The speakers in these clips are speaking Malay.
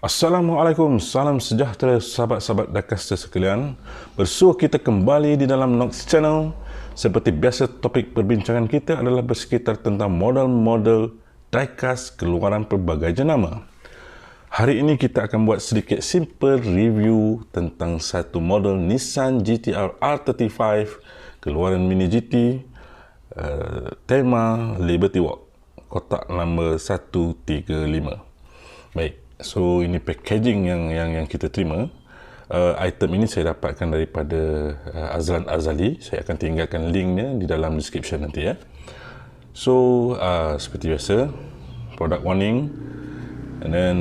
Assalamualaikum, salam sejahtera sahabat-sahabat Dakaster sekalian. Bersua kita kembali di dalam Nox Channel. Seperti biasa, topik perbincangan kita adalah bersekitar tentang model-model diecast keluaran pelbagai jenama. Hari ini kita akan buat sedikit simple review tentang satu model Nissan GT-R R35 keluaran Mini GT, tema Liberty Walk, kotak nombor 135. Baik, so ini packaging yang kita terima. Item ini saya dapatkan daripada Azlan Azali. Saya akan tinggalkan linknya di dalam description nanti ya. So seperti biasa, product warning, and then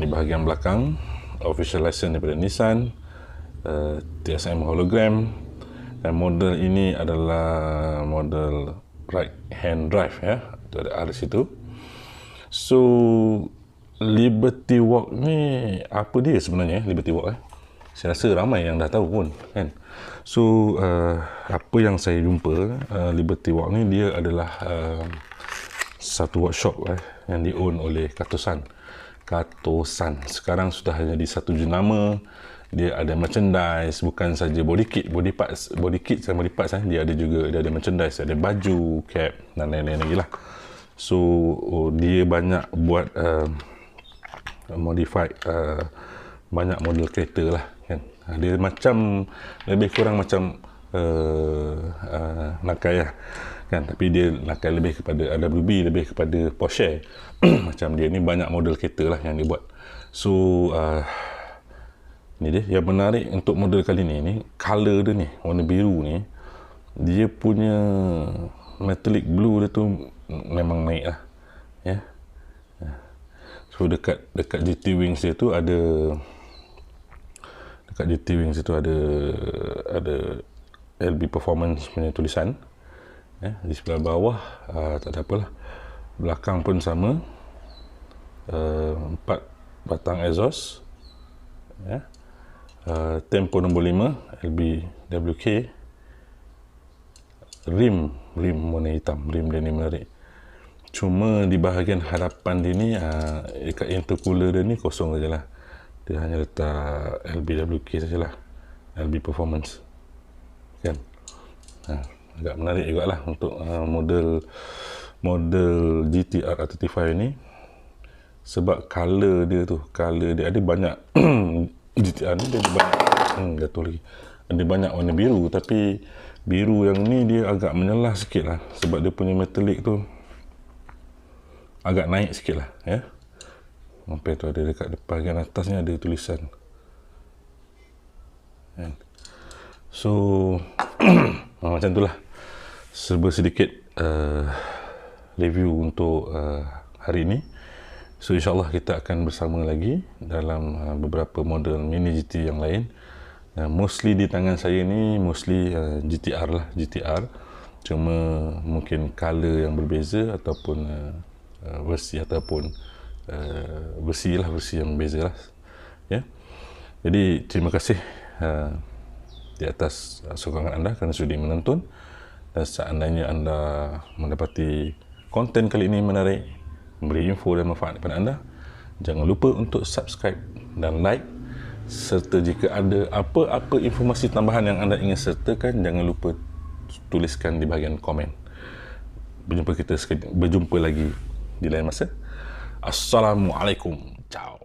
di bahagian belakang official license daripada Nissan, TSM hologram, dan model ini adalah model right hand drive ya. Itu ada di situ. So Liberty Walk ni apa dia sebenarnya, Liberty Walk Saya rasa ramai yang dah tahu pun kan. So apa yang saya jumpa, Liberty Walk ni dia adalah satu workshop yang di-own oleh Katosan. Sekarang sudah jadi satu jenama. Dia ada merchandise, bukan saja body kit sama body parts dia ada juga, dia ada merchandise, ada baju, cap dan lain-lain lagi lah. So dia banyak buat modified banyak model kereta lah kan. Dia macam lebih kurang macam Nakai lah kan, tapi dia Nakai lebih kepada AWB, lebih kepada Porsche. Macam dia ni banyak model kereta lah yang dia buat. So ni dia yang menarik untuk model kali ni color dia ni, warna biru ni, dia punya metallic blue dia tu memang naik lah ya. So dekat GT Wings dia tu ada, ada LB Performance punya tulisan ya. Di sebelah bawah tak ada apalah. Belakang pun sama, 4 batang exhaust ya. Tempo nombor 5 LB WK. Rim warna hitam, rim dia ni menarik. Cuma di bahagian hadapan dia ni, dekat intercooler dia ni kosong sajalah. Dia hanya letak LBWK sajalah, LB Performance kan. Agak menarik jugalah untuk model GT-R R35 ni, sebab color dia ada banyak. GT-R ni dia ada banyak jatuh lagi, ada banyak warna biru, tapi biru yang ni dia agak menyelah sikit lah, sebab dia punya metallic tu agak naik sikit lah ya. Sampai tu ada dekat bahagian atas ni ada tulisan kan. So macam tu lah sedikit review untuk hari ini. So insyaAllah kita akan bersama lagi dalam beberapa model Mini GT yang lain. Mostly di tangan saya ni mostly GT-R lah, GT-R, cuma mungkin color yang berbeza ataupun versi yang berbeza lah ya. Jadi terima kasih di atas sokongan anda kerana sudi menonton, dan seandainya anda mendapati konten kali ini menarik, memberi info dan manfaat kepada anda, jangan lupa untuk subscribe dan like, serta jika ada apa-apa informasi tambahan yang anda ingin sertakan, jangan lupa tuliskan di bahagian komen. Berjumpa lagi di lain masa. Assalamualaikum. Ciao.